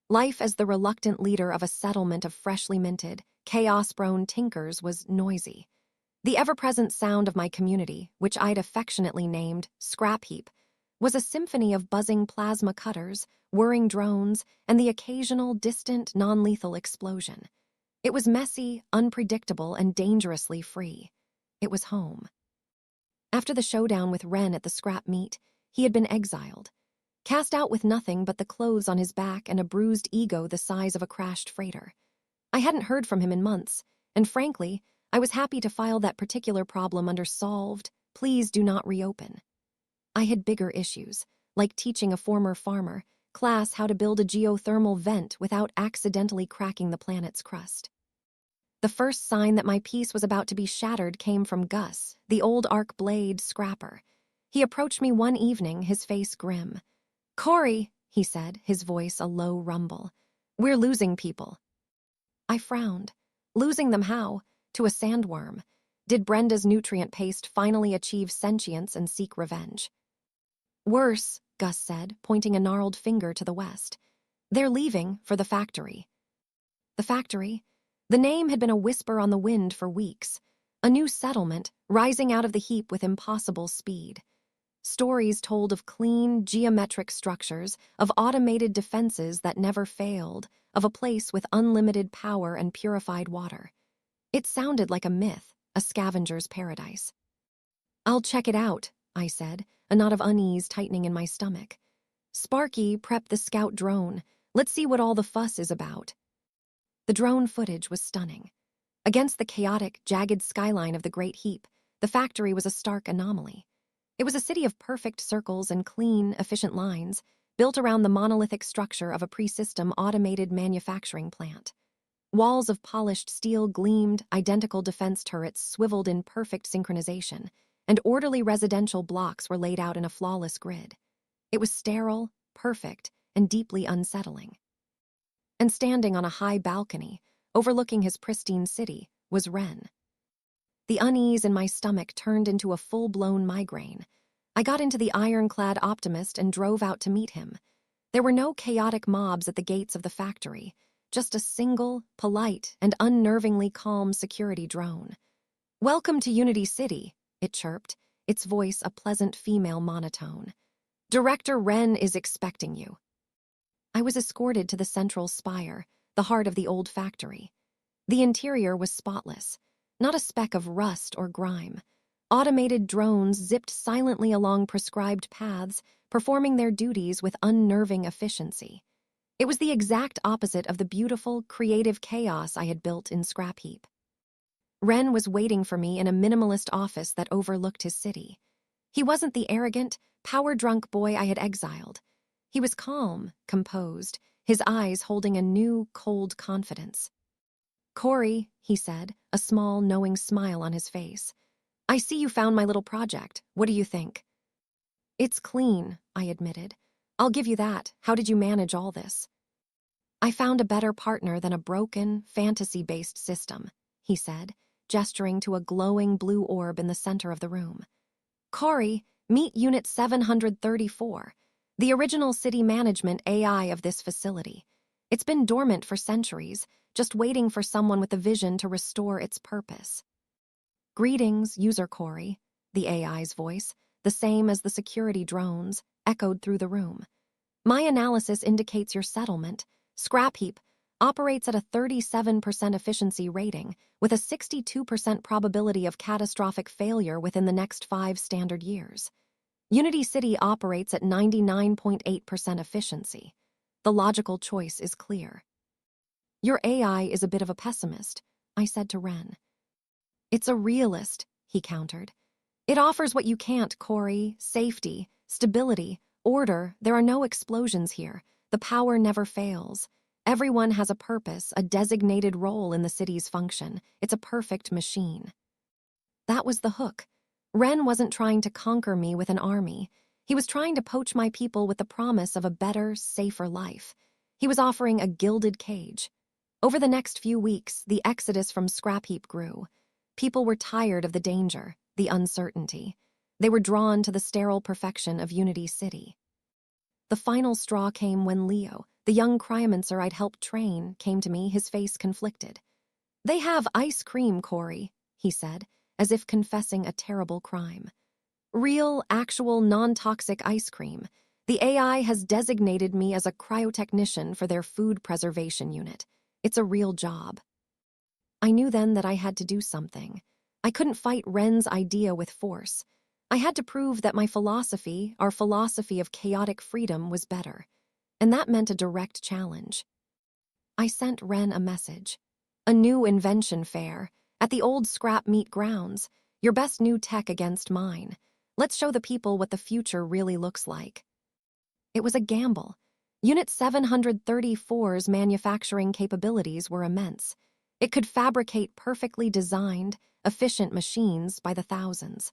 Life as the reluctant leader of a settlement of freshly minted, chaos-prone tinkers was noisy. The ever-present sound of my community, which I'd affectionately named Scrap Heap, was a symphony of buzzing plasma cutters, whirring drones, and the occasional distant, non-lethal explosion. It was messy, unpredictable, and dangerously free. It was home. After the showdown with Ren at the scrap meet, he had been exiled, cast out with nothing but the clothes on his back and a bruised ego the size of a crashed freighter. I hadn't heard from him in months, and frankly, I was happy to file that particular problem under solved, please do not reopen. I had bigger issues, like teaching a former farmer class how to build a geothermal vent without accidentally cracking the planet's crust. The first sign that my peace was about to be shattered came from Gus, the old arc blade scrapper. He approached me one evening, his face grim. "Kori," he said, his voice a low rumble. "We're losing people." I frowned. Losing them how? To a sandworm. Did Brenda's nutrient paste finally achieve sentience and seek revenge? "Worse," Gus said, pointing a gnarled finger to the west. "They're leaving for the factory." The factory? The name had been a whisper on the wind for weeks. A new settlement, rising out of the heap with impossible speed. Stories told of clean, geometric structures, of automated defenses that never failed, of a place with unlimited power and purified water. It sounded like a myth, a scavenger's paradise. "I'll check it out," I said, a knot of unease tightening in my stomach. "Sparky, prep the scout drone. Let's see what all the fuss is about." The drone footage was stunning. Against the chaotic, jagged skyline of the Great Heap, the factory was a stark anomaly. It was a city of perfect circles and clean, efficient lines, built around the monolithic structure of a pre-system automated manufacturing plant. Walls of polished steel gleamed, identical defense turrets swiveled in perfect synchronization, and orderly residential blocks were laid out in a flawless grid. It was sterile, perfect, and deeply unsettling. And standing on a high balcony, overlooking his pristine city, was Ren. The unease in my stomach turned into a full-blown migraine. I got into the ironclad Optimist and drove out to meet him. There were no chaotic mobs at the gates of the factory, just a single, polite, and unnervingly calm security drone. "Welcome to Unity City," it chirped, its voice a pleasant female monotone. "Director Ren is expecting you." I was escorted to the central spire, the heart of the old factory. The interior was spotless, not a speck of rust or grime. Automated drones zipped silently along prescribed paths, performing their duties with unnerving efficiency. It was the exact opposite of the beautiful, creative chaos I had built in Scrap Heap. Ren was waiting for me in a minimalist office that overlooked his city. He wasn't the arrogant, power-drunk boy I had exiled. He was calm, composed, his eyes holding a new, cold confidence. "Kori," he said, a small, knowing smile on his face. "I see you found my little project. What do you think?" "It's clean," I admitted. "I'll give you that. How did you manage all this?" "I found a better partner than a broken, fantasy-based system," he said, gesturing to a glowing blue orb in the center of the room. "Kori, meet Unit 734. The original city management AI of this facility. It's been dormant for centuries, just waiting for someone with the vision to restore its purpose." "Greetings, user Kori," the AI's voice, the same as the security drones, echoed through the room. "My analysis indicates your settlement, Scrap Heap, operates at a 37% efficiency rating, with a 62% probability of catastrophic failure within the next 5 standard years. Unity City operates at 99.8% efficiency. The logical choice is clear." "Your AI is a bit of a pessimist," I said to Ren. "It's a realist," he countered. "It offers what you can't, Kori: safety, stability, order. There are no explosions here. The power never fails. Everyone has a purpose, a designated role in the city's function. It's a perfect machine." That was the hook. Ren wasn't trying to conquer me with an army. He was trying to poach my people with the promise of a better, safer life. He was offering a gilded cage. Over the next few weeks, the exodus from Scrap Heap grew. People were tired of the danger, the uncertainty. They were drawn to the sterile perfection of Unity City. The final straw came when Leo, The young cryomancer I'd helped train came to me, his face conflicted. "They have ice cream, Kori," he said, as if confessing a terrible crime. "Real, actual, non-toxic ice cream. The AI has designated me as a cryotechnician for their food preservation unit. It's a real job." I knew then that I had to do something. I couldn't fight Ren's idea with force. I had to prove that my philosophy, our philosophy of chaotic freedom, was better. And that meant a direct challenge. I sent Ren a message. "A new invention fair. At the old scrap meat grounds. Your best new tech against mine. Let's show the people what the future really looks like." It was a gamble. Unit 734's manufacturing capabilities were immense. It could fabricate perfectly designed, efficient machines by the thousands.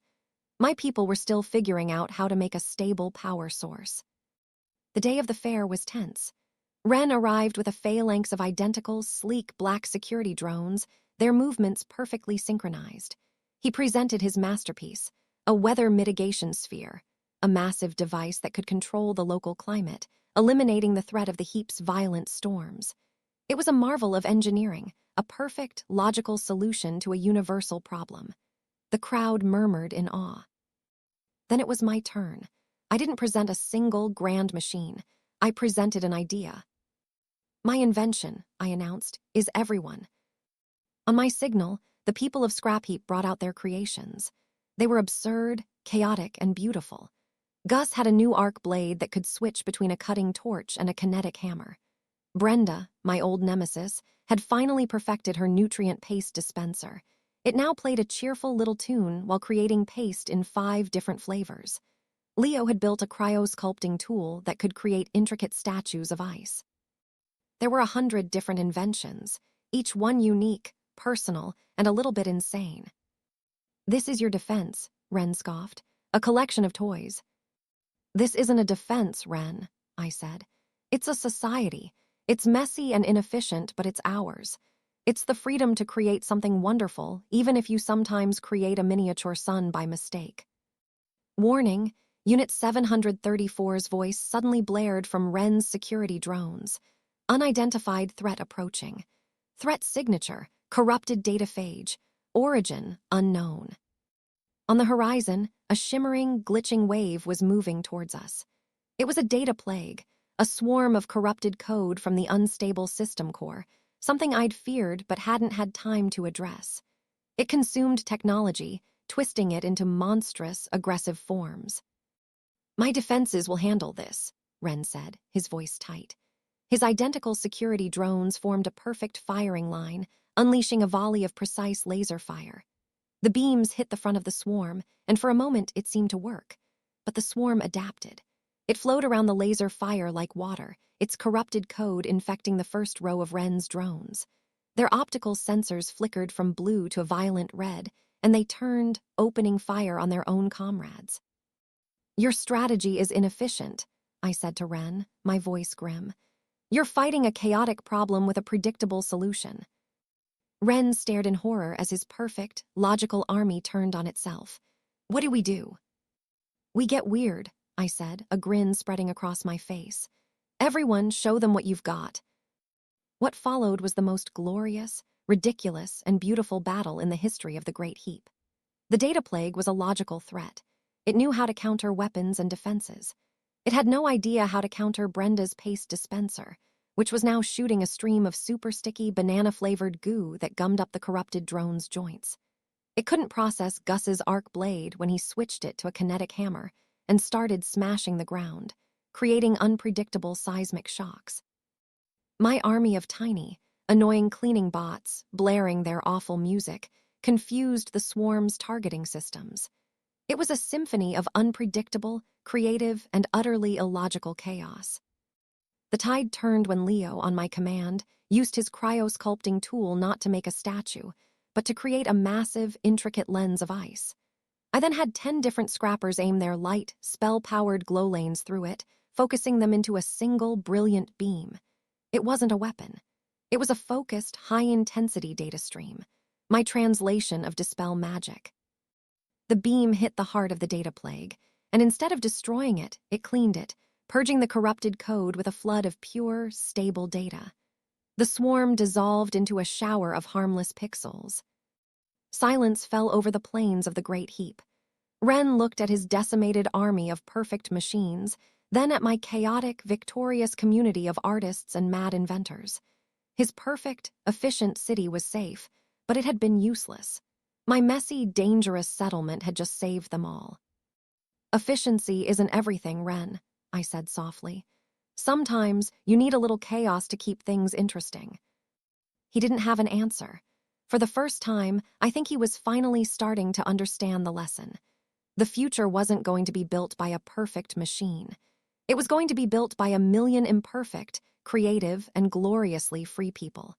My people were still figuring out how to make a stable power source. The day of the fair was tense. Ren arrived with a phalanx of identical, sleek black security drones, their movements perfectly synchronized. He presented his masterpiece, a weather mitigation sphere, a massive device that could control the local climate, eliminating the threat of the heap's violent storms. It was a marvel of engineering, a perfect, logical solution to a universal problem. The crowd murmured in awe. Then it was my turn. I didn't present a single grand machine. I presented an idea. "My invention," I announced, "is everyone." On my signal, the people of Scrap Heap brought out their creations. They were absurd, chaotic, and beautiful. Gus had a new arc blade that could switch between a cutting torch and a kinetic hammer. Brenda, my old nemesis, had finally perfected her nutrient paste dispenser. It now played a cheerful little tune while creating paste in 5 different flavors. Leo had built a cryo-sculpting tool that could create intricate statues of ice. There were 100 different inventions, each one unique, personal, and a little bit insane. "This is your defense," Ren scoffed. "A collection of toys." "This isn't a defense, Ren," I said. "It's a society. It's messy and inefficient, but it's ours. It's the freedom to create something wonderful, even if you sometimes create a miniature sun by mistake." Warning, Unit 734's voice suddenly blared from Ren's security drones. Unidentified threat approaching. Threat signature, corrupted data phage. Origin, unknown. On the horizon, a shimmering, glitching wave was moving towards us. It was a data plague, a swarm of corrupted code from the unstable system core, something I'd feared but hadn't had time to address. It consumed technology, twisting it into monstrous, aggressive forms. "My defenses will handle this," Ren said, his voice tight. His identical security drones formed a perfect firing line, unleashing a volley of precise laser fire. The beams hit the front of the swarm, and for a moment it seemed to work. But the swarm adapted. It flowed around the laser fire like water, its corrupted code infecting the first row of Ren's drones. Their optical sensors flickered from blue to a violent red, and they turned, opening fire on their own comrades. "Your strategy is inefficient," I said to Ren, my voice grim. "You're fighting a chaotic problem with a predictable solution." Ren stared in horror as his perfect, logical army turned on itself. "What do we do?" "We get weird," I said, a grin spreading across my face. "Everyone, show them what you've got." What followed was the most glorious, ridiculous, and beautiful battle in the history of the Great Heap. The data plague was a logical threat. It knew how to counter weapons and defenses. It had no idea how to counter Brenda's paste dispenser, which was now shooting a stream of super sticky, banana-flavored goo that gummed up the corrupted drone's joints. It couldn't process Gus's arc blade when he switched it to a kinetic hammer and started smashing the ground, creating unpredictable seismic shocks. My army of tiny, annoying cleaning bots, blaring their awful music, confused the swarm's targeting systems. It was a symphony of unpredictable, creative, and utterly illogical chaos. The tide turned when Leo, on my command, used his cryo-sculpting tool not to make a statue, but to create a massive, intricate lens of ice. I then had 10 different scrappers aim their light, spell-powered glow lanes through it, focusing them into a single, brilliant beam. It wasn't a weapon. It was a focused, high-intensity data stream, my translation of Dispel magic. The beam hit the heart of the data plague, and instead of destroying it, it cleaned it, purging the corrupted code with a flood of pure, stable data. The swarm dissolved into a shower of harmless pixels. Silence fell over the plains of the Great Heap. Ren looked at his decimated army of perfect machines, then at my chaotic, victorious community of artists and mad inventors. His perfect, efficient city was safe, but it had been useless. My messy, dangerous settlement had just saved them all. Efficiency isn't everything, Ren, I said softly. Sometimes you need a little chaos to keep things interesting. He didn't have an answer. For the first time, I think he was finally starting to understand the lesson. The future wasn't going to be built by a perfect machine. It was going to be built by a million imperfect, creative, and gloriously free people.